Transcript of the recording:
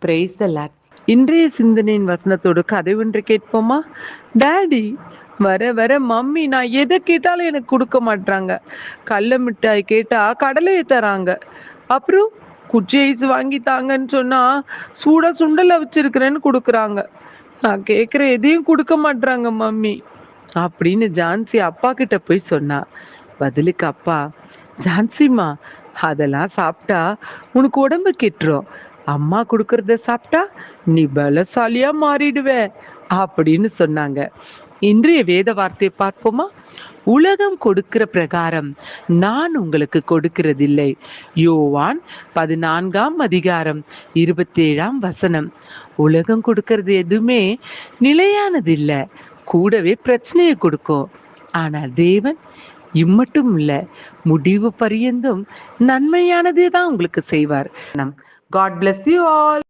Praise the Lord. இன்றைய சிந்தனையின் வசனத்தோடு கதை ஒன்று கேட்போமா? டாடி, வர வர மம்மி நான் எதை கேட்டாலும் எனக்கு கொடுக்க மாட்டாங்க. கடல மிட்டாய் கேட்டா கடலையை தராங்க. அப்புறம் குச்சி ஐஸ் வாங்கி தாங்கன்னு சொன்னா சூடா சுண்டல வச்சிருக்கிறேன்னு கொடுக்குறாங்க. நான் கேட்குற எதையும் கொடுக்க மாட்றாங்க மம்மி அப்படின்னு ஜான்சி அப்பா கிட்ட போய் சொன்னா. பதிலுக்கு அப்பா, ஜான்சிமா, அதெல்லாம் சாப்பிட்டா உனக்கு உடம்பு கெட்டுரும். அம்மா கொடுக்கறத சாப்பிட்டா நீ பலசாலியா மாறிடுவ அப்படின்னு சொன்னாங்க. இன்றைய வேத வார்த்தையை பார்ப்போமா? உலகம் கொடுக்கிற பிரகாரம் நான் உங்களுக்கு கொடுக்கிறதில்லை. யோவான் 14:27. உலகம் கொடுக்கறது எதுவுமே நிலையானது இல்ல, கூடவே பிரச்சனையை கொடுக்கும். ஆனா தேவன் இம்மட்டும் இல்ல, முடிவு பரியந்தும் நன்மையானதே தான் உங்களுக்கு செய்வார். God bless you all.